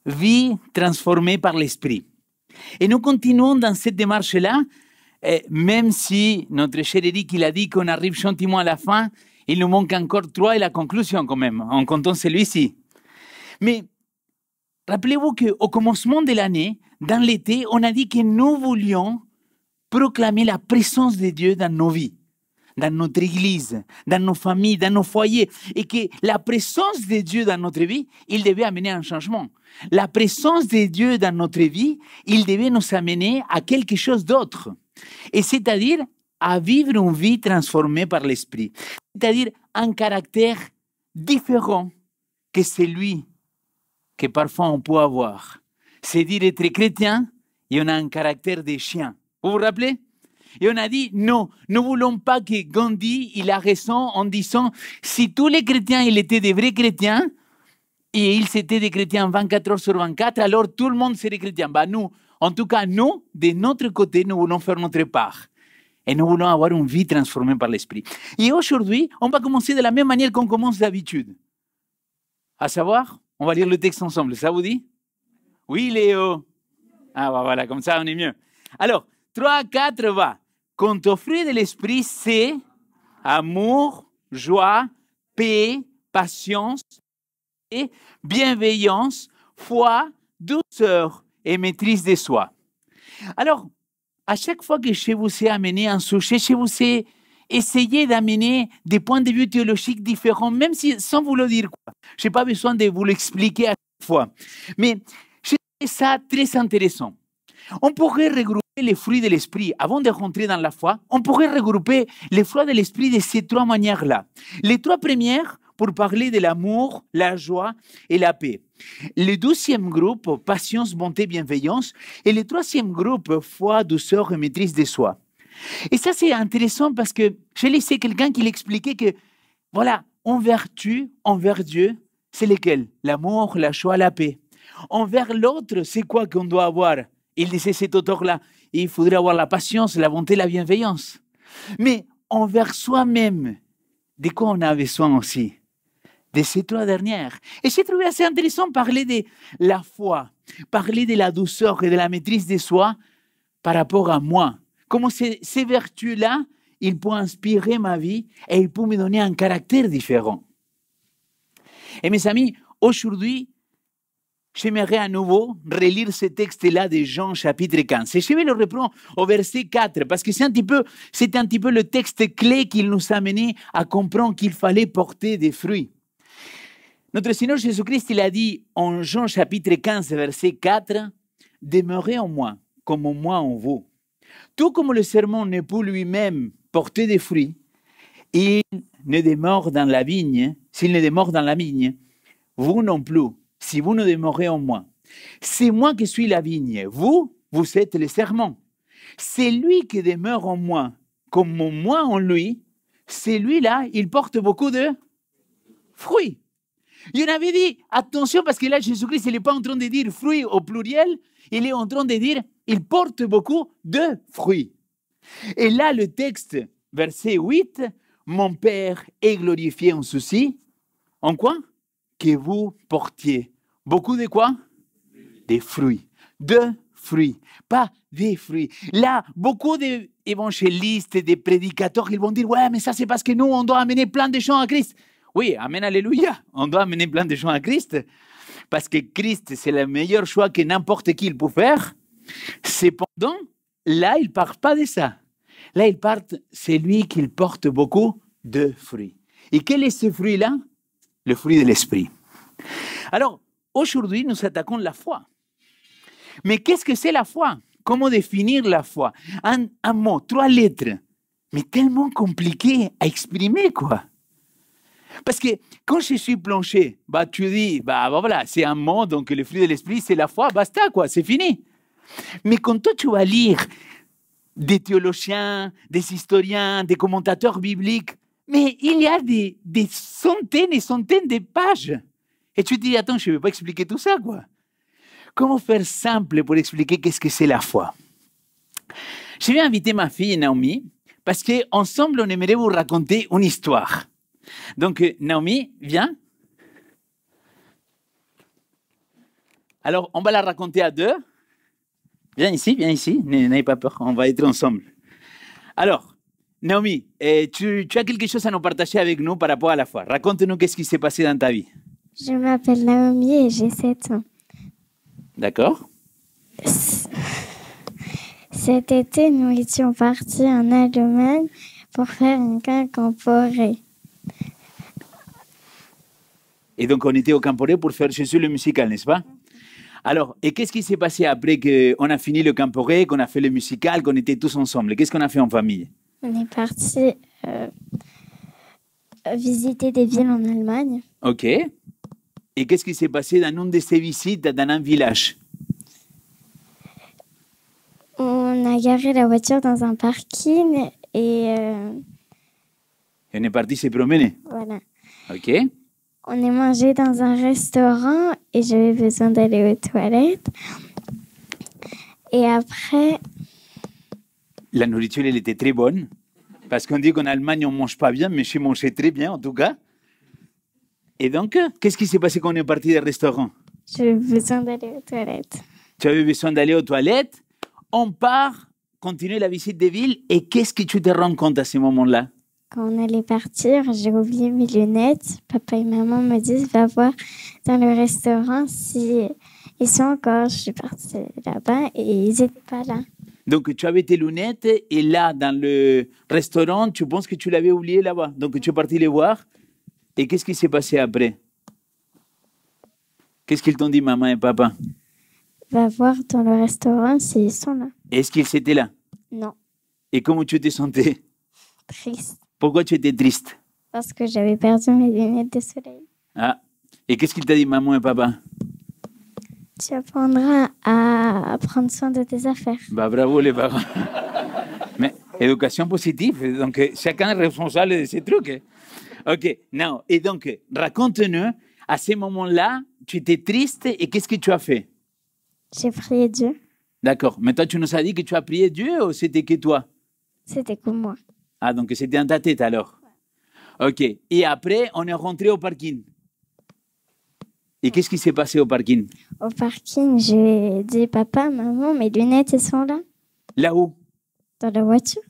vie transformée par l'Esprit. Et nous continuons dans cette démarche-là, même si notre cher Eric, il a dit qu'on arrive gentiment à la fin, il nous manque encore 3 et la conclusion quand même, en comptant celui-ci. Mais rappelez-vous qu'au commencement de l'année, dans l'été, on a dit que nous voulions proclamer la présence de Dieu dans nos vies, dans notre église, dans nos familles, dans nos foyers, et que la présence de Dieu dans notre vie, il devait amener un changement. La présence de Dieu dans notre vie, il devait nous amener à quelque chose d'autre, et c'est-à-dire à vivre une vie transformée par l'Esprit, c'est-à-dire un caractère différent que celui que parfois on peut avoir. C'est dire être chrétien et on a un caractère de chien. Vous vous rappelez? Et on a dit, non, nous ne voulons pas que Gandhi, il a raison en disant, si tous les chrétiens, ils étaient des vrais chrétiens, et ils étaient des chrétiens 24 heures sur 24, alors tout le monde serait chrétien. Bah nous, en tout cas, nous, de notre côté, nous voulons faire notre part. Et nous voulons avoir une vie transformée par l'Esprit. Et aujourd'hui, on va commencer de la même manière qu'on commence d'habitude. À savoir, on va lire le texte ensemble, ça vous dit? Oui, Léo. Ah, bah voilà, comme ça, on est mieux. Alors, 3, 4, va. Quant au fruit de l'Esprit, c'est amour, joie, paix, patience, et bienveillance, foi, douceur et maîtrise de soi. Alors, à chaque fois que je vous ai amené un sujet, je vous ai essayé d'amener des points de vue théologiques différents, même si, sans vous le dire quoi. Je n'ai pas besoin de vous l'expliquer à chaque fois. Mais je trouve ça très intéressant. On pourrait regrouper les fruits de l'esprit, avant de rentrer dans la foi, on pourrait regrouper les fruits de l'esprit de ces 3 manières-là. Les 3 premières, pour parler de l'amour, la joie et la paix. Le 2e groupe, patience, bonté, bienveillance. Et le 3e groupe, foi, douceur et maîtrise de soi. Et ça, c'est intéressant parce que j'ai laissé quelqu'un qui l'expliquait que, voilà, en vertu, envers Dieu, c'est lesquels? L'amour, la joie, la paix. Envers l'autre, c'est quoi qu'on doit avoir? Il disait cet auteur-là, il faudrait avoir la patience, la bonté, la bienveillance. Mais envers soi-même, de quoi on a besoin aussi? De ces 3 dernières. Et j'ai trouvé assez intéressant parler de la foi, parler de la douceur et de la maîtrise de soi par rapport à moi. Comment ces vertus-là, ils peuvent inspirer ma vie et ils peuvent me donner un caractère différent. Et mes amis, aujourd'hui, j'aimerais à nouveau relire ce texte-là de Jean chapitre 15. Et je vais le reprendre au verset 4 parce que c'est un petit peu le texte clé qui nous a amené à comprendre qu'il fallait porter des fruits. Notre Seigneur Jésus-Christ, il a dit en Jean chapitre 15, verset 4, « Demeurez en moi, comme moi en vous. Tout comme le serment ne peut lui-même porter des fruits, il ne demeure dans la vigne, s'il ne demeure dans la vigne, vous non plus, si vous ne demeurez en moi. C'est moi qui suis la vigne, vous êtes le serment. C'est lui qui demeure en moi, comme moi en lui, celui-là, il porte beaucoup de fruits. » Il avait dit, attention, parce que là, Jésus-Christ, il n'est pas en train de dire fruits au pluriel, il est en train de dire, il porte beaucoup de fruits. Et là, le texte, verset 8, mon Père est glorifié en ceci. En quoi? Que vous portiez. Beaucoup de quoi? Des fruits. De fruits, pas des fruits. Là, beaucoup d'évangélistes et de prédicateurs, ils vont dire, ouais, mais ça, c'est parce que nous, on doit amener plein de gens à Christ. Oui, amen, alléluia. On doit amener plein de gens à Christ parce que Christ, c'est le meilleur choix que n'importe qui peut faire. Cependant, là, il ne parle pas de ça. Là, il parle, c'est lui qui porte beaucoup de fruits. Et quel est ce fruit-là? Le fruit de l'esprit. Alors, aujourd'hui, nous attaquons la foi. Mais qu'est-ce que c'est la foi? Comment définir la foi? Un mot, 3 lettres, mais tellement compliqué à exprimer, quoi. Parce que quand je suis plongé, tu dis, voilà, c'est un mot, donc le fruit de l'esprit, c'est la foi, basta, quoi, c'est fini. Mais quand toi, tu vas lire des théologiens, des historiens, des commentateurs bibliques, mais il y a des centaines et centaines de pages. Et tu te dis, attends, je ne vais pas expliquer tout ça, quoi. Comment faire simple pour expliquer qu'est-ce que c'est la foi? Je vais inviter ma fille Naomi, parce qu'ensemble, on aimerait vous raconter une histoire. Donc, Naomi, viens. Alors, on va la raconter à deux. Viens ici, n'ayez pas peur, on va être ensemble. Alors, Naomi, tu as quelque chose à nous partager avec nous par rapport à la foi. Raconte-nous qu'est-ce qui s'est passé dans ta vie. Je m'appelle Naomi et j'ai 7 ans. D'accord? Cet été, nous étions partis en Allemagne pour faire un camp temporaire. Et donc, on était au Camporé pour faire Jésus le musical, n'est-ce pas? Alors, et qu'est-ce qui s'est passé après qu'on a fini le Camporé, qu'on a fait le musical, qu'on était tous ensemble? Qu'est-ce qu'on a fait en famille? On est partis visiter des villes en Allemagne. OK. Et qu'est-ce qui s'est passé dans une de ces visites dans un village? On a garé la voiture dans un parking et On est parti se promener. voilà. OK. On est mangé dans un restaurant et j'avais besoin d'aller aux toilettes. Et après, La nourriture, elle était très bonne. Parce qu'on dit qu'en Allemagne, on ne mange pas bien, mais je mangeais très bien, en tout cas. Et donc, qu'est-ce qui s'est passé quand on est parti du restaurant? j'avais besoin d'aller aux toilettes. Tu avais besoin d'aller aux toilettes. On part, continuer la visite des villes. Et qu'est-ce que tu te rends compte à ce moment-là? Quand on allait partir, j'ai oublié mes lunettes. Papa et maman me disent, va voir dans le restaurant si ils sont encore. Je suis partie là-bas et ils n'étaient pas là. Donc, tu avais tes lunettes et là, dans le restaurant, tu penses que tu l'avais oublié là-bas. Donc, tu es parti les voir. Et qu'est-ce qui s'est passé après? Qu'est-ce qu'ils t'ont dit, maman et papa? Va voir dans le restaurant s'ils sont là. Est-ce qu'ils étaient là? Non, Et comment tu te sentais? triste. Pourquoi tu étais triste? Parce que j'avais perdu mes lunettes de soleil. Ah. Et qu'est-ce qu'ils t'ont dit, maman et papa? Tu apprendras à prendre soin de tes affaires. Bah, bravo les parents. Mais éducation positive, donc chacun est responsable de ses trucs. Ok, non. Et donc, raconte-nous, à ce moment-là, tu étais triste et qu'est-ce que tu as fait? J'ai prié Dieu. D'accord, mais toi tu nous as dit que tu as prié Dieu ou c'était que toi? C'était comme moi. Ah, donc c'était dans ta tête alors. Ok, et après, on est rentré au parking. Et qu'est-ce qui s'est passé au parking? Au parking, j'ai dit, papa, maman, mes lunettes, elles sont là, Là-haut. dans la voiture.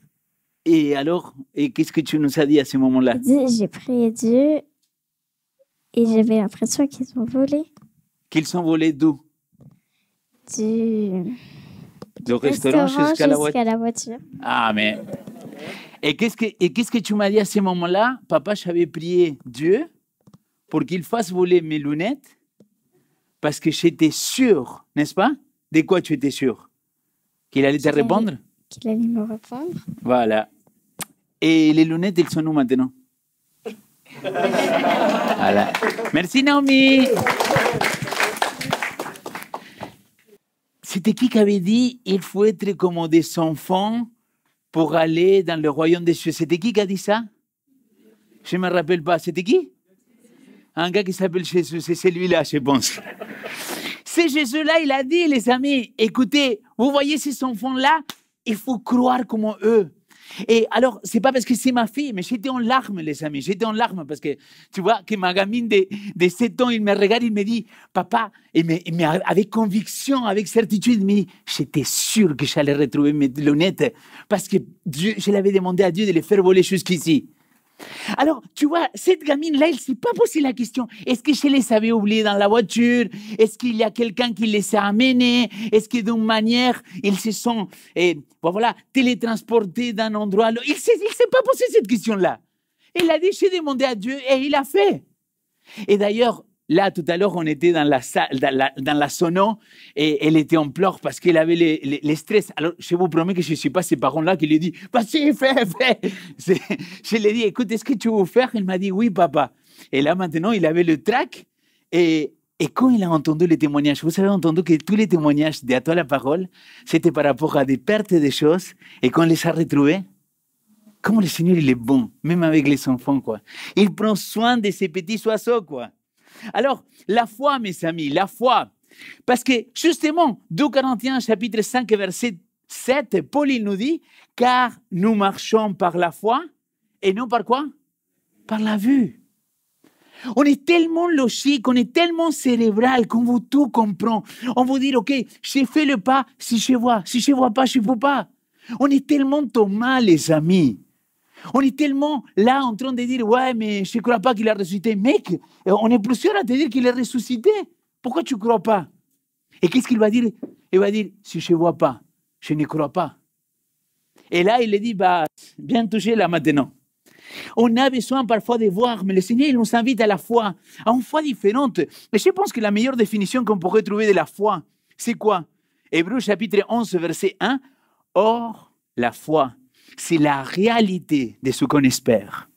Et alors, et qu'est-ce que tu nous as dit à ce moment-là? J'ai prié Dieu et j'avais l'impression qu'ils ont volé Qu'ils sont volés d'où? du Du restaurant jusqu'à la voiture. la voiture. Ah, mais... Et qu'est-ce que tu m'as dit à ce moment-là? Papa, j'avais prié Dieu pour qu'il fasse voler mes lunettes parce que j'étais sûr, n'est-ce pas? De quoi tu étais sûr? Qu'il allait te répondre? Qu'il allait me répondre. Voilà. Et les lunettes, elles sont où maintenant? Voilà. Merci Naomi. C'était qui avait dit il faut être comme des enfants pour aller dans le royaume des cieux? C'était qui a dit ça? Je ne me rappelle pas. C'était qui? Un gars qui s'appelle Jésus. C'est celui-là, je pense. C'est Jésus-là, il a dit, les amis, écoutez, vous voyez ces enfants-là, il faut croire comme eux. Et alors, c'est pas parce que c'est ma fille, mais j'étais en larmes, les amis. J'étais en larmes parce que, tu vois, que ma gamine de 7 ans, il me regarde, il me dit, papa, mais avec conviction, avec certitude, il me dit, j'étais sûr que j'allais retrouver mes lunettes parce que Dieu, je l'avais demandé à Dieu de les faire voler jusqu'ici. Alors, tu vois, cette gamine-là, elle ne s'est pas posé la question, est-ce que je les avais oubliés dans la voiture? Est-ce qu'il y a quelqu'un qui les a amenés? Est-ce que d'une manière, ils se sont voilà, télétransportés d'un endroit à l'autre? Il ne s'est pas posé cette question-là. Il a dit, j'ai demandé à Dieu et il a fait. Et d'ailleurs, là, tout à l'heure, on était dans la salle, dans la sono, et elle était en pleurs parce qu'elle avait les stress. Alors, je vous promets que je ne suis pas ces parents-là qui lui disent, vas-y, fais. Je lui ai dit, écoute, est-ce que tu veux faire? Il m'a dit, oui, papa. Et là, maintenant, il avait le trac. Et quand il a entendu les témoignages, vous avez entendu que tous les témoignages de À toi la parole, c'était par rapport à des pertes de choses. Et quand on les a retrouvés, comment le Seigneur, il est bon, même avec les enfants, quoi. Il prend soin de ces petits oiseaux, quoi. Alors, la foi, mes amis, la foi. Parce que, justement, 2 Corinthiens, chapitre 5, verset 7, Paul, il nous dit, car nous marchons par la foi, et non par quoi? Par la vue. On est tellement logique, on est tellement cérébral qu'on veut tout comprendre. On veut dire, OK, j'ai fait le pas si je vois. Si je ne vois pas, je ne peux pas. On est tellement Thomas, les amis. On est tellement là en train de dire, ouais, mais je ne crois pas qu'il a ressuscité. Mec, on est plusieurs à te dire qu'il est ressuscité. Pourquoi tu ne crois pas? Et qu'est-ce qu'il va dire? Il va dire, si je ne vois pas, je ne crois pas. Et là, il dit, bien touché là maintenant. On a besoin parfois de voir, mais le Seigneur il nous invite à la foi, à une foi différente. Et je pense que la meilleure définition qu'on pourrait trouver de la foi, c'est quoi? Hébreux chapitre 11, verset 1. Or, la foi, c'est la réalité de ce qu'on espère.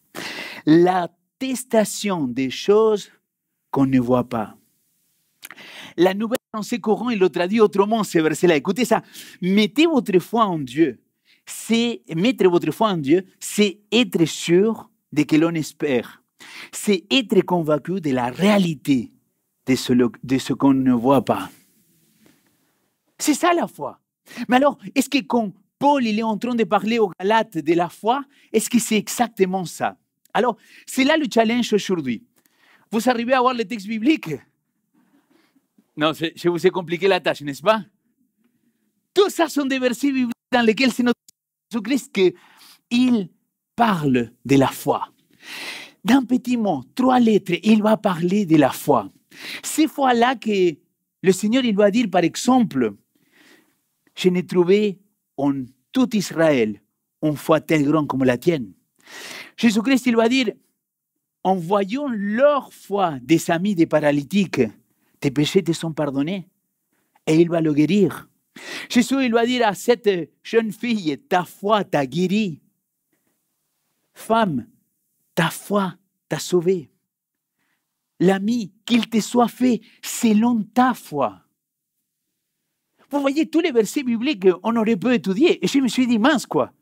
L'attestation des choses qu'on ne voit pas. La nouvelle pensée courante, il le traduit autrement, ce verset-là. Écoutez ça. Mettez votre foi en Dieu. Mettre votre foi en Dieu, c'est être sûr de ce que l'on espère. C'est être convaincu de la réalité de ce qu'on ne voit pas. C'est ça la foi. Mais alors, est-ce que quand Paul il est en train de parler aux Galates de la foi, est-ce que c'est exactement ça? Alors, c'est là le challenge aujourd'hui. Vous arrivez à voir le texte biblique? Non, je vous ai compliqué la tâche, n'est-ce pas? Tout ça sont des versets bibliques dans lesquels c'est notre Jésus-Christ qu'il parle de la foi. D'un petit mot, 3 lettres, il va parler de la foi. Ces fois-là que le Seigneur il va dire, par exemple, je n'ai trouvé en tout Israël une foi telle grande comme la tienne. Jésus-Christ il va dire, en voyant leur foi des amis des paralytiques, tes péchés te sont pardonnés et il va le guérir. Jésus il va dire à cette jeune fille, ta foi t'a guéri. Femme, ta foi t'a sauvé. L'ami, qu'il te soit fait selon ta foi. Vous voyez, tous les versets bibliques, on aurait pu étudier. Et je me suis dit, mince quoi.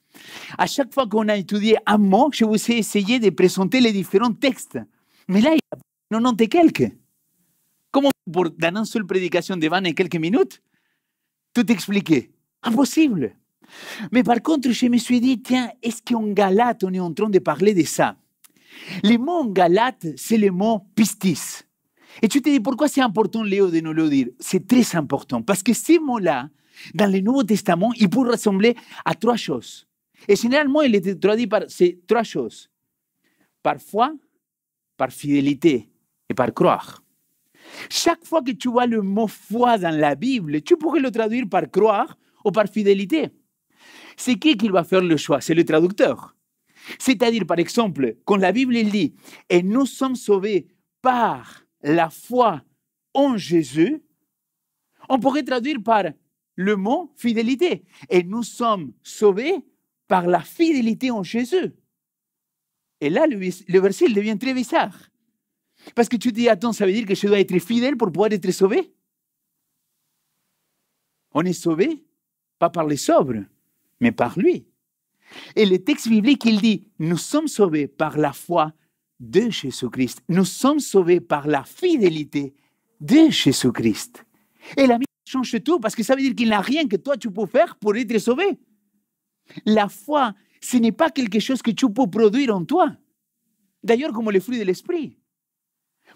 À chaque fois qu'on a étudié un mot, je vous ai essayé de présenter les différents textes. Mais là, il y a 90 et quelques. Comment, dans une seule prédication de 20 et quelques minutes, tout expliquer? Impossible. Mais par contre, je me suis dit, tiens, est-ce qu'en Galate, on est en train de parler de ça? Le mot en Galate, c'est le mot pistis. Et tu te dis, pourquoi c'est important, Léo, de nous le dire? C'est très important, parce que ces mots-là, dans le Nouveau Testament, ils peuvent ressembler à 3 choses. Et généralement, il est traduit par ces 3 choses. Par foi, par fidélité et par croire. Chaque fois que tu vois le mot foi dans la Bible, tu pourrais le traduire par croire ou par fidélité. C'est qui va faire le choix? C'est le traducteur. C'est-à-dire, par exemple, quand la Bible dit « Et nous sommes sauvés par la foi en Jésus », on pourrait traduire par le mot « fidélité ». Et nous sommes sauvés par la fidélité en Jésus. Et là, le verset il devient très bizarre. Parce que tu te dis, attends, ça veut dire que je dois être fidèle pour pouvoir être sauvé? On est sauvé, pas par les sobres, mais par lui. Et le texte biblique, il dit, nous sommes sauvés par la foi de Jésus-Christ. Nous sommes sauvés par la fidélité de Jésus-Christ. Et la Bible change tout, parce que ça veut dire qu'il n'y a rien que toi tu peux faire pour être sauvé. La foi, ce n'est pas quelque chose que tu peux produire en toi. D'ailleurs, comme le fruit de l'esprit.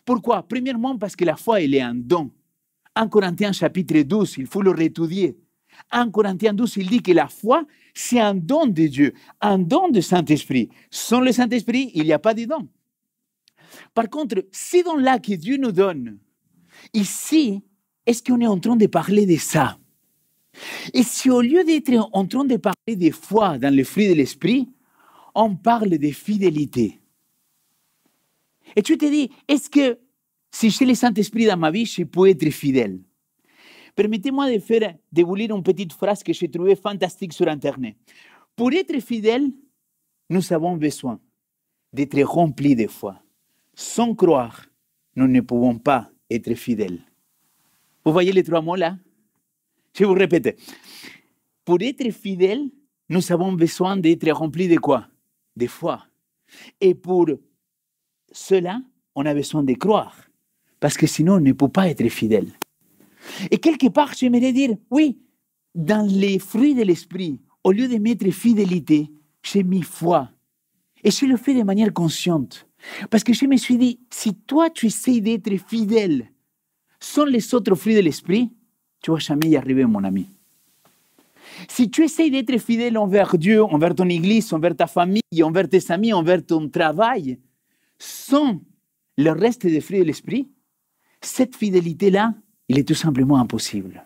Pourquoi? Premièrement, parce que la foi, elle est un don. 1 Corinthiens chapitre 12, il faut le réétudier. 1 Corinthiens 12, il dit que la foi, c'est un don de Dieu, un don du Saint-Esprit. Sans le Saint-Esprit, il n'y a pas de don. Par contre, ces dons-là que Dieu nous donne, ici, est-ce qu'on est en train de parler de ça? Et si au lieu d'être en train de parler de foi dans le fruit de l'Esprit, on parle de fidélité. Et tu te dis, est-ce que si j'ai le Saint-Esprit dans ma vie, je peux être fidèle? Permettez-moi de vous lire une petite phrase que j'ai trouvée fantastique sur Internet. Pour être fidèle, nous avons besoin d'être remplis de foi. Sans croire, nous ne pouvons pas être fidèles. Vous voyez les 3 mots là? Je vous répète. Pour être fidèle, nous avons besoin d'être remplis de quoi? De foi. Et pour cela, on a besoin de croire. Parce que sinon, on ne peut pas être fidèle. Et quelque part, j'aimerais dire, oui, dans les fruits de l'esprit, au lieu de mettre fidélité, j'ai mis foi. Et je le fais de manière consciente. Parce que je me suis dit, si toi, tu essayes d'être fidèle sans les autres fruits de l'esprit, tu ne vas jamais y arriver, mon ami. Si tu essayes d'être fidèle envers Dieu, envers ton église, envers ta famille, envers tes amis, envers ton travail, sans le reste des fruits de l'esprit, cette fidélité-là, il est tout simplement impossible.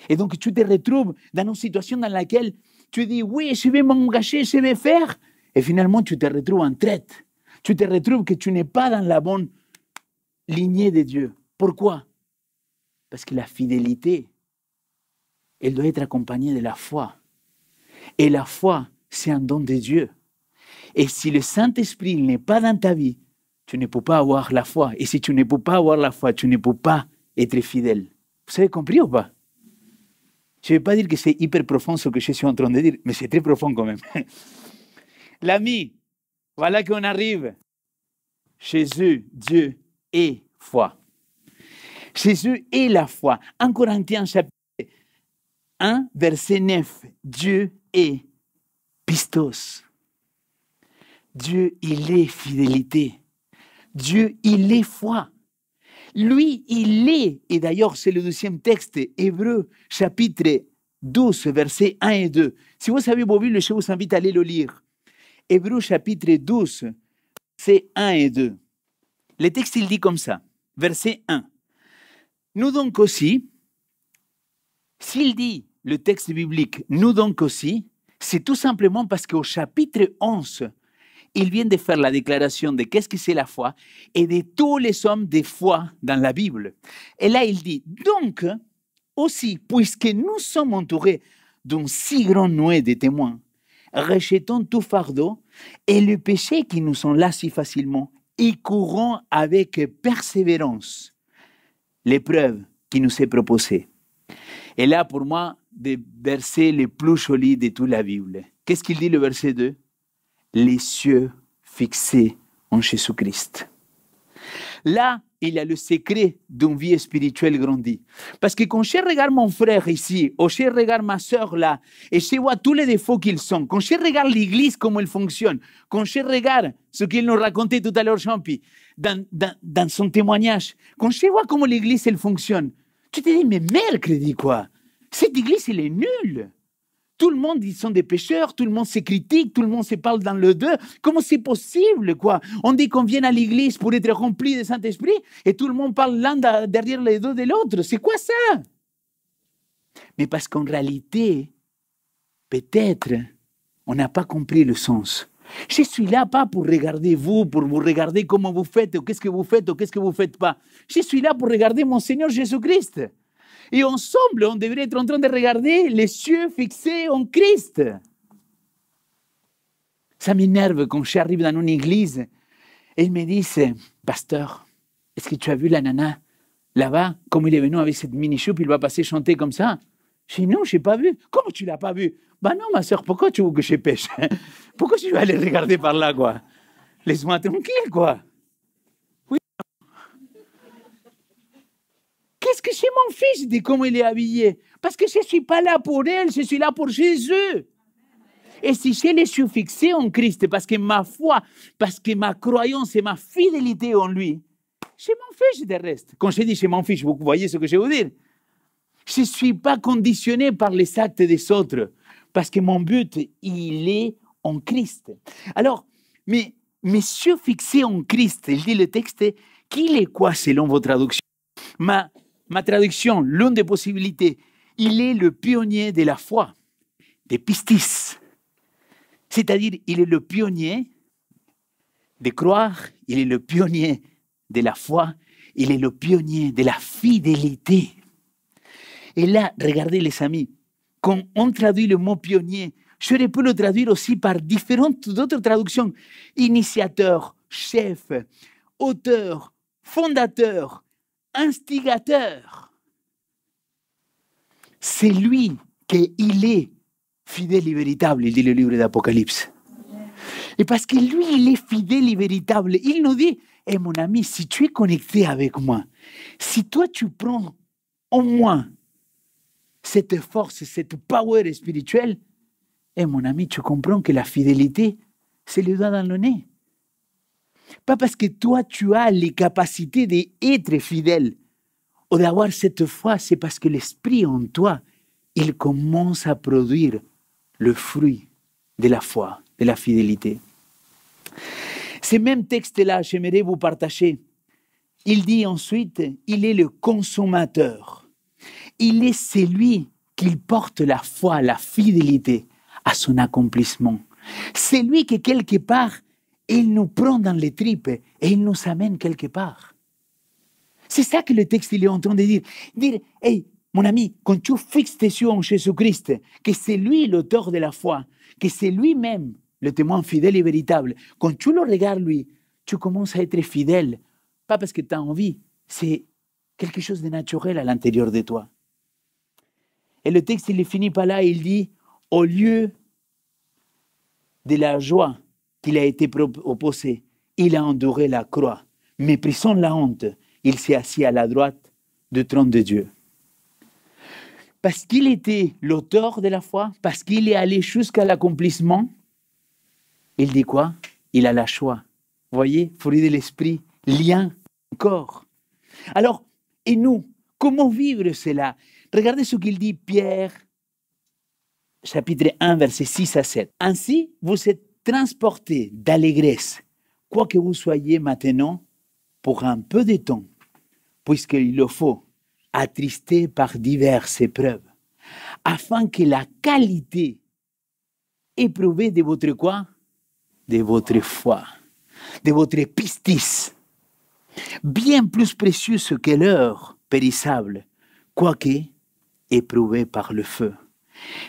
Et donc, tu te retrouves dans une situation dans laquelle tu dis, oui, je vais m'engager, je vais faire. Et finalement, tu te retrouves en traite. Tu te retrouves que tu n'es pas dans la bonne lignée de Dieu. Pourquoi? Parce que la fidélité, elle doit être accompagnée de la foi. Et la foi, c'est un don de Dieu. Et si le Saint-Esprit n'est pas dans ta vie, tu ne peux pas avoir la foi. Et si tu ne peux pas avoir la foi, tu ne peux pas être fidèle. Vous avez compris ou pas? Je ne vais pas dire que c'est hyper profond ce que je suis en train de dire, mais c'est très profond quand même. L'ami, voilà qu'on arrive. Jésus, Dieu et foi. Jésus est la foi. En Corinthiens chapitre 1, verset 9, Dieu est pistos. Dieu, il est fidélité. Dieu, il est foi. Lui, il est, et d'ailleurs c'est le deuxième texte, Hébreux chapitre 12, versets 1 et 2. Si vous avez vos Bibles, je vous invite à aller le lire. Hébreux chapitre 12, versets 1 et 2. Le texte, il dit comme ça, verset 1. Nous donc aussi, s'il dit le texte biblique, nous donc aussi, c'est tout simplement parce qu'au chapitre 11, il vient de faire la déclaration de qu'est-ce que c'est la foi et de tous les hommes de foi dans la Bible. Et là, il dit, donc, aussi, puisque nous sommes entourés d'un si grand nuée de témoins, rejetons tout fardeau et le péché qui nous enlace si facilement et courons avec persévérance l'épreuve qui nous est proposée. Et là, pour moi, des versets les plus jolis de toute la Bible. Qu'est-ce qu'il dit le verset 2? Les cieux fixés en Jésus-Christ. Là, il y a le secret d'une vie spirituelle grandie. Parce que quand je regarde mon frère ici, ou je regarde ma soeur là, et je vois tous les défauts qu'ils sont, quand je regarde l'église, comment elle fonctionne, quand je regarde ce qu'il nous racontait tout à l'heure, Jean-Pi, dans son témoignage, quand je vois comment l'église, elle fonctionne, tu te dis, mais mercredi, quoi, cette église, elle est nulle. Tout le monde, ils sont des pécheurs, tout le monde se critique, tout le monde se parle dans le deux. Comment c'est possible, quoi? On dit qu'on vient à l'église pour être rempli de Saint-Esprit et tout le monde parle l'un derrière les deux de l'autre. C'est quoi ça? Mais parce qu'en réalité, peut-être, on n'a pas compris le sens. Je suis là pas pour regarder vous, pour vous regarder comment vous faites, ou qu'est-ce que vous faites, ou qu'est-ce que vous ne faites pas. Je suis là pour regarder mon Seigneur Jésus-Christ. Et ensemble, on devrait être en train de regarder les cieux fixés en Christ. Ça m'énerve quand j'arrive dans une église et ils me disent, pasteur, est-ce que tu as vu la nana là-bas, comme il est venu avec cette mini-choupe, il va passer chanter comme ça? Je dis, non, je n'ai pas vu. Comment tu ne l'as pas vu? Ben non, ma soeur, pourquoi tu veux que je pêche? Pourquoi tu veux aller regarder par là, quoi? Laisse-moi tranquille, quoi. Oui. Qu'est-ce que je m'en fiche de comment il est habillé? Parce que je ne suis pas là pour elle, je suis là pour Jésus. Et si je les suis fixé en Christ, parce que ma foi, parce que ma croyance et ma fidélité en lui, je m'en fiche du reste. Quand je dis je m'en fiche, vous voyez ce que je veux dire? Je ne suis pas conditionné par les actes des autres, parce que mon but, il est en Christ. Alors, mais cieux fixés en Christ, il dit le texte, qu'il est quoi selon vos traductions? Ma traduction, l'une des possibilités, il est le pionnier de la foi, des pistis. C'est-à-dire, il est le pionnier de croire, il est le pionnier de la foi, il est le pionnier de la fidélité. Et là, regardez les amis, quand on traduit le mot pionnier, j'aurais pu le traduire aussi par différentes autres traductions. Initiateur, chef, auteur, fondateur, instigateur. C'est lui qu'il est fidèle et véritable, il dit le livre d'Apocalypse. Et parce que lui, il est fidèle et véritable, il nous dit, mon ami, si tu es connecté avec moi, si toi tu prends en moi cette force, cette power spirituelle, mon ami, tu comprends que la fidélité, c'est le doigt dans le nez. Pas parce que toi, tu as les capacités d'être fidèle ou d'avoir cette foi, c'est parce que l'Esprit en toi, il commence à produire le fruit de la foi, de la fidélité. Ce même texte-là, j'aimerais vous partager. Il dit ensuite, il est le consommateur. Il est celui qui porte la foi, la fidélité à son accomplissement. C'est lui qui, quelque part, il nous prend dans les tripes et il nous amène quelque part. C'est ça que le texte il est en train de dire. Dire, hey, mon ami, quand tu fixes tes yeux en Jésus-Christ, que c'est lui l'auteur de la foi, que c'est lui-même le témoin fidèle et véritable, quand tu le regardes lui, tu commences à être fidèle. Pas parce que tu as envie, c'est quelque chose de naturel à l'intérieur de toi. Et le texte, il est fini par là, il dit, au lieu de la joie qu'il a été opposé, il a enduré la croix, méprisant la honte, il s'est assis à la droite du trône de Dieu. Parce qu'il était l'auteur de la foi, parce qu'il est allé jusqu'à l'accomplissement, il dit quoi? Il a la joie. Vous voyez, fruit de l'esprit, lien, corps. Alors, et nous, comment vivre cela? Regardez ce qu'il dit Pierre, chapitre 1, versets 6 à 7. Ainsi, vous êtes transportés d'allégresse, quoi que vous soyez maintenant, pour un peu de temps, puisqu'il le faut, attristés par diverses épreuves, afin que la qualité éprouvée de votre quoi? De votre foi, de votre pistis, bien plus précieuse que l'or périssable, quoique éprouvée par le feu,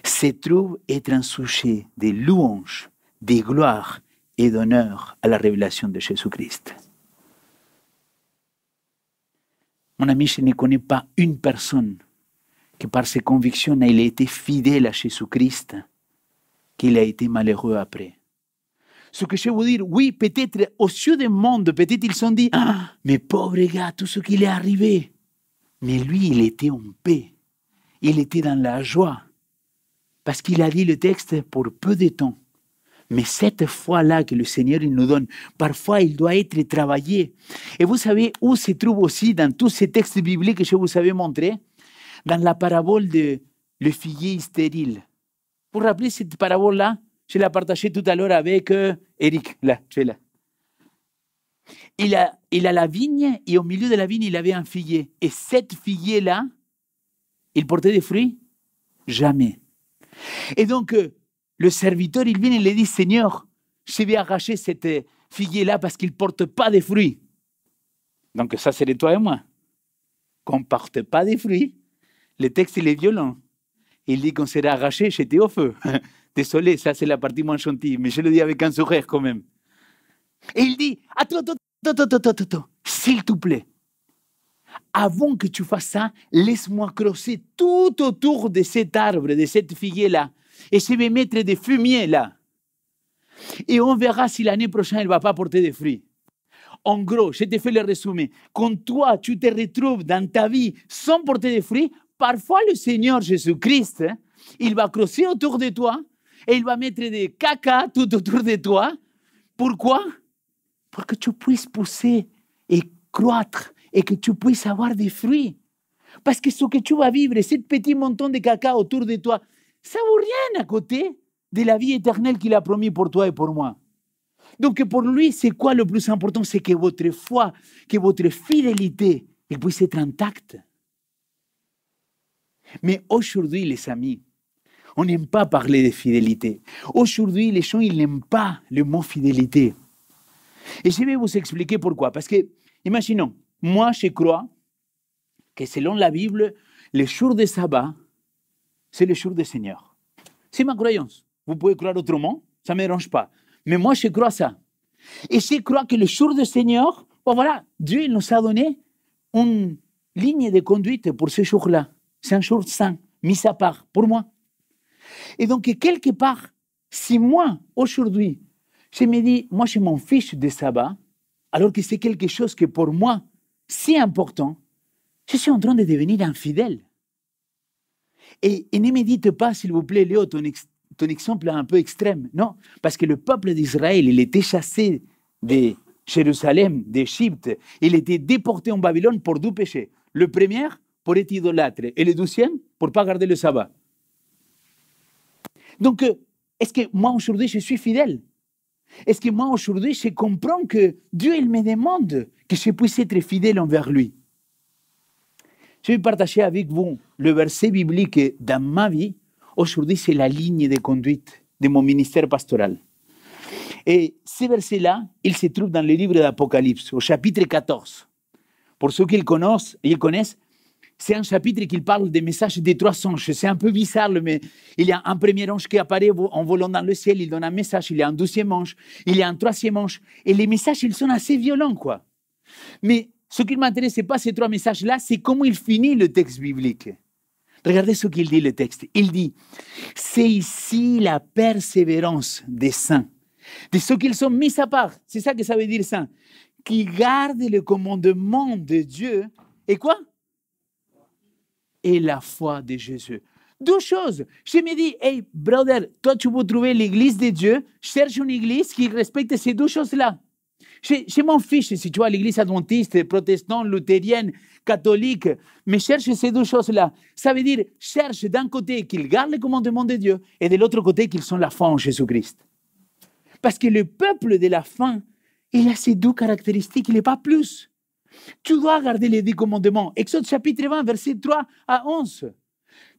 se trouve être un sujet de louange, de gloire et d'honneur à la révélation de Jésus-Christ. Mon ami, je ne connais pas une personne que par ses convictions, il a été fidèle à Jésus-Christ, qu'il a été malheureux après. Ce que je veux dire, oui, peut-être aux yeux du monde, peut-être ils se sont dit, ah, mais pauvre gars, tout ce qui lui est arrivé. Mais lui, il était en paix. Il était dans la joie. Parce qu'il a dit le texte pour peu de temps. Mais cette foi-là que le Seigneur il nous donne, parfois il doit être travaillé. Et vous savez où se trouve aussi dans tous ces textes bibliques que je vous avais montrés? Dans la parabole de le figuier stérile. Vous vous rappelez cette parabole-là? Je l'ai partagée tout à l'heure avec Eric. Là, tu es là. Il a la vigne et au milieu de la vigne, il avait un figuier. Et cette figuier-là, il portait des fruits? Jamais. Et donc, le serviteur, il vient et il dit, Seigneur, je vais arracher cette figuier-là parce qu'il ne porte pas de fruits. Donc, ça, c'est de toi et moi. Qu'on ne porte pas de fruits, le texte, il est violent. Il dit qu'on sera arraché, j'étais au feu. Désolé, ça, c'est la partie moins gentille, mais je le dis avec un sourire quand même. Et il dit, attends, s'il te plaît, avant que tu fasses ça, laisse-moi creuser tout autour de cet arbre, de cette figuier-là, et je vais mettre des fumiers là. Et on verra si l'année prochaine, elle ne va pas porter des fruits. En gros, je te fais le résumé. Quand toi, tu te retrouves dans ta vie sans porter des fruits, parfois le Seigneur Jésus-Christ, il va creuser autour de toi et il va mettre des caca tout autour de toi. Pourquoi? Pour que tu puisses pousser et croître et que tu puisses avoir des fruits. Parce que ce que tu vas vivre, ce petit montant de caca autour de toi, ça ne vaut rien à côté de la vie éternelle qu'il a promis pour toi et pour moi. Donc pour lui, c'est quoi le plus important? C'est que votre foi, que votre fidélité, elle puisse être intacte. Mais aujourd'hui, les amis, on n'aime pas parler de fidélité. Aujourd'hui, les gens, ils n'aiment pas le mot fidélité. Et je vais vous expliquer pourquoi. Parce que, imaginons, moi, je crois que selon la Bible, le jour de sabbat, c'est le jour du Seigneur. C'est ma croyance. Vous pouvez croire autrement, ça ne me dérange pas. Mais moi, je crois ça. Et je crois que le jour du Seigneur, bon voilà, Dieu il nous a donné une ligne de conduite pour ce jour-là. C'est un jour saint, mis à part, pour moi. Et donc, quelque part, si moi, aujourd'hui, je me dis, moi, je m'en fiche de sabbat, alors que c'est quelque chose que pour moi, c'est important, je suis en train de devenir infidèle. Et ne me dites pas, s'il vous plaît, Léo, ton exemple est un peu extrême. Non, parce que le peuple d'Israël, il était chassé de Jérusalem, d'Égypte, il était déporté en Babylone pour 2 péchés. Le premier, pour être idolâtre, et le deuxième, pour ne pas garder le sabbat. Donc, est-ce que moi, aujourd'hui, je suis fidèle? Est-ce que moi, aujourd'hui, je comprends que Dieu, il me demande que je puisse être fidèle envers lui? Je vais partager avec vous le verset biblique dans ma vie. Aujourd'hui, c'est la ligne de conduite de mon ministère pastoral. Et ce verset-là, il se trouve dans le livre d'Apocalypse, au chapitre 14. Pour ceux qui le connaissent, c'est un chapitre qui parle des messages des 3 anges. C'est un peu bizarre, mais il y a un premier ange qui apparaît en volant dans le ciel, il donne un message, il y a un deuxième ange, il y a un troisième ange. Et les messages, ils sont assez violents, quoi. Mais ce qui m'intéresse, ce n'est pas ces 3 messages-là, c'est comment il finit le texte biblique. Regardez ce qu'il dit, le texte. Il dit, c'est ici la persévérance des saints, de ceux qui sont mis à part. C'est ça que ça veut dire, saint. Qui gardent le commandement de Dieu. Et quoi? Et la foi de Jésus. 2 choses. Je me dis, hey, brother, toi, tu veux trouver l'église de Dieu, cherche une église qui respecte ces 2 choses-là. Je m'en fiche si tu vois l'église adventiste, protestante, luthérienne, catholique, mais cherche ces 2 choses-là. Ça veut dire, cherche d'un côté qu'ils gardent le commandement de Dieu et de l'autre côté qu'ils sont la foi en Jésus-Christ. Parce que le peuple de la fin, il a ces 2 caractéristiques, il n'est pas plus. Tu dois garder les 10 commandements. Exode chapitre 20, verset 3 à 11.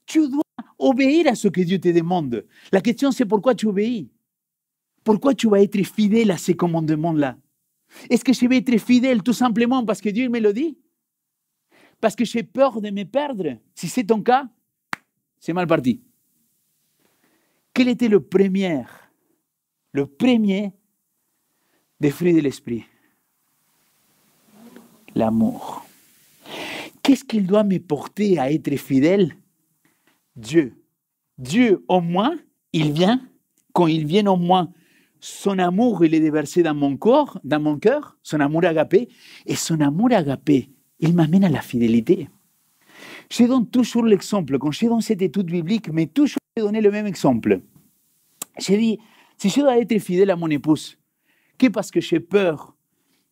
Tu dois obéir à ce que Dieu te demande. La question, c'est pourquoi tu obéis? Pourquoi tu vas être fidèle à ces commandements-là? Est-ce que je vais être fidèle tout simplement parce que Dieu me le dit? Parce que j'ai peur de me perdre? Si c'est ton cas, c'est mal parti. Quel était le premier des fruits de l'esprit? L'amour. Qu'est-ce qu'il doit me porter à être fidèle? Dieu. Dieu, au moins, il vient. Quand il vient au moins, son amour, il est déversé dans mon corps, dans mon cœur, son amour agapé. Et son amour agapé, il m'amène à la fidélité. Je donne toujours l'exemple. Quand je donne cette étude biblique, mais toujours je donne le même exemple. Je dis, si je dois être fidèle à mon épouse, que parce que j'ai peur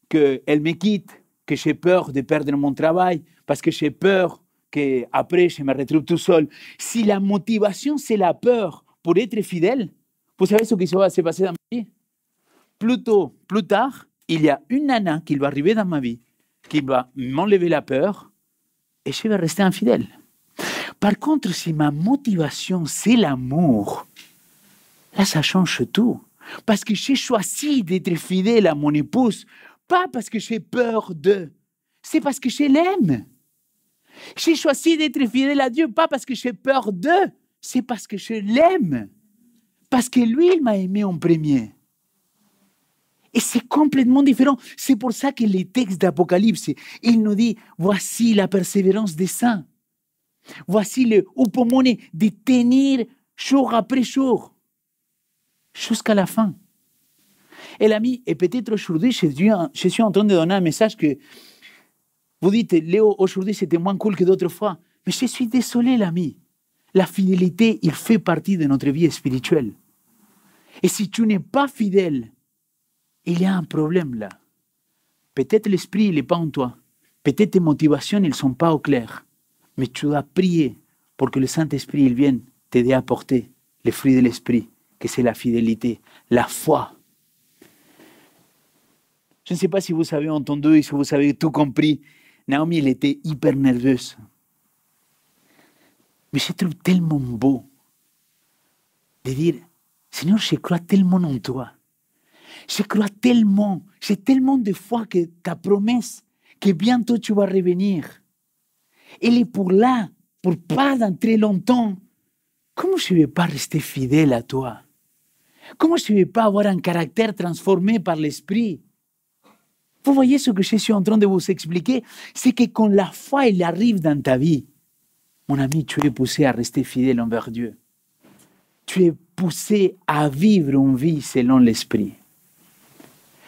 qu'elle me quitte, que j'ai peur de perdre mon travail, parce que j'ai peur qu'après je me retrouve tout seul. Si la motivation, c'est la peur pour être fidèle, vous savez ce qui va se passer dans ma vie? Plus tard, il y a une nana qui va arriver dans ma vie, qui va m'enlever la peur, et je vais rester infidèle. Par contre, si ma motivation, c'est l'amour, là, ça change tout. Parce que j'ai choisi d'être fidèle à mon épouse, pas parce que j'ai peur d'eux, c'est parce que je l'aime. J'ai choisi d'être fidèle à Dieu, pas parce que j'ai peur d'eux, c'est parce que je l'aime. Parce que lui, il m'a aimé en premier. Et c'est complètement différent. C'est pour ça que les textes d'Apocalypse, il nous dit, voici la persévérance des saints. Voici le upomone de tenir jour après jour, jusqu'à la fin. Et l'ami, et peut-être aujourd'hui, je suis en train de donner un message que vous dites, Léo, aujourd'hui c'était moins cool que d'autres fois. Mais je suis désolé, l'ami. La fidélité, il fait partie de notre vie spirituelle. Et si tu n'es pas fidèle, il y a un problème là. Peut-être l'esprit, il n'est pas en toi. Peut-être tes motivations, elles ne sont pas au clair. Mais tu dois prier pour que le Saint-Esprit, il vienne t'aider à porter les fruits de l'esprit, que c'est la fidélité, la foi. Je ne sais pas si vous avez entendu et si vous avez tout compris. Naomi, elle était hyper nerveuse. Mais je trouve tellement beau de dire, Seigneur, je crois tellement en toi. Je crois tellement, j'ai tellement de foi que ta promesse, que bientôt tu vas revenir, elle est pour là, pour pas dans très longtemps. Comment je ne vais pas rester fidèle à toi? Comment je ne vais pas avoir un caractère transformé par l'Esprit? Vous voyez ce que je suis en train de vous expliquer? C'est que quand la foi elle arrive dans ta vie, mon ami, tu es poussé à rester fidèle envers Dieu. Tu es poussé à vivre une vie selon l'Esprit.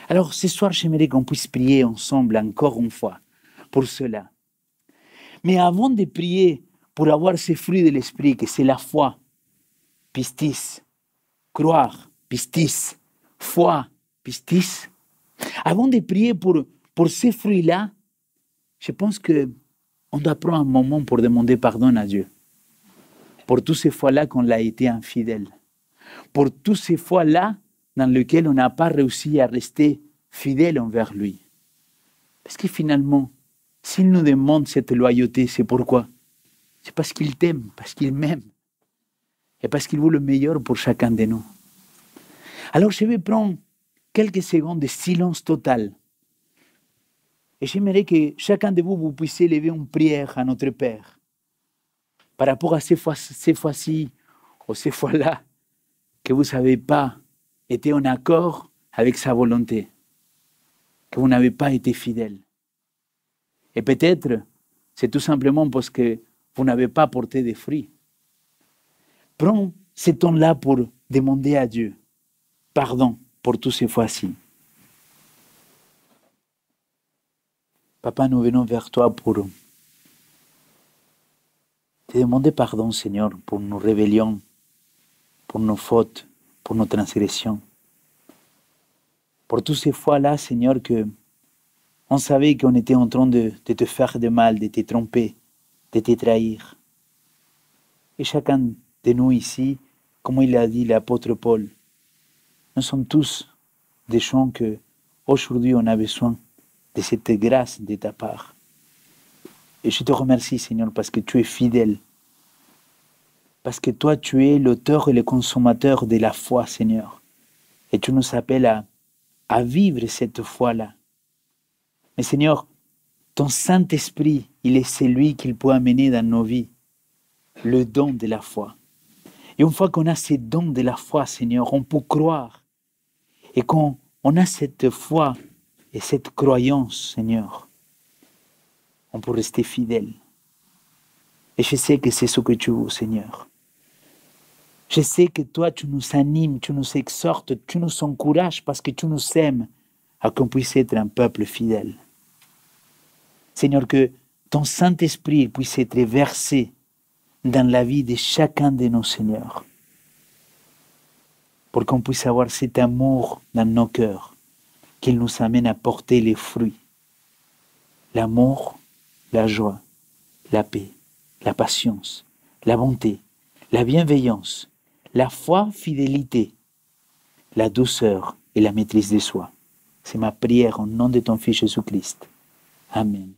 Alors ce soir, j'aimerais qu'on puisse prier ensemble encore une fois pour cela. Mais avant de prier pour avoir ces fruits de l'Esprit, que c'est la foi, pistis, croire, pistis, foi, pistis, Avant de prier pour ces fruits-là, je pense qu'on doit prendre un moment pour demander pardon à Dieu. Pour toutes ces fois-là qu'on l'a été infidèle. Pour toutes ces fois-là dans lesquelles on n'a pas réussi à rester fidèle envers lui. Parce que finalement, s'il nous demande cette loyauté, c'est pourquoi? C'est parce qu'il t'aime, parce qu'il m'aime. Et parce qu'il veut le meilleur pour chacun de nous. Alors je vais prendre quelques secondes de silence total. Et j'aimerais que chacun de vous, vous puissiez lever une prière à notre Père. Par rapport à ces fois-ci, ou ces fois-là, que vous n'avez pas été en accord avec sa volonté. Que vous n'avez pas été fidèle. Et peut-être, c'est tout simplement parce que vous n'avez pas porté de fruits. Prends ce temps-là pour demander à Dieu pardon pour toutes ces fois-ci. Papa, nous venons vers toi pour te demander pardon, Seigneur, pour nos rébellions, pour nos fautes, pour nos transgressions. Pour toutes ces fois-là, Seigneur, que on savait qu'on était en train de te faire de mal, de te tromper, de te trahir. Et chacun de nous ici, comme il a dit l'apôtre Paul, nous sommes tous des gens que aujourd'hui on a besoin de cette grâce de ta part. Et je te remercie, Seigneur, parce que tu es fidèle. Parce que toi, tu es l'auteur et le consommateur de la foi, Seigneur. Et tu nous appelles à vivre cette foi-là. Mais Seigneur, ton Saint-Esprit, il est celui qui peut amener dans nos vies le don de la foi. Et une fois qu'on a ce don de la foi, Seigneur, on peut croire. Et quand on a cette foi et cette croyance, Seigneur, on peut rester fidèle. Et je sais que c'est ce que tu veux, Seigneur. Je sais que toi, tu nous animes, tu nous exhortes, tu nous encourages parce que tu nous aimes à qu'on puisse être un peuple fidèle. Seigneur, que ton Saint-Esprit puisse être versé dans la vie de chacun de nos seigneurs. Pour qu'on puisse avoir cet amour dans nos cœurs, qu'il nous amène à porter les fruits. L'amour, la joie, la paix, la patience, la bonté, la bienveillance, la foi, fidélité, la douceur et la maîtrise de soi. C'est ma prière au nom de ton Fils Jésus-Christ. Amen.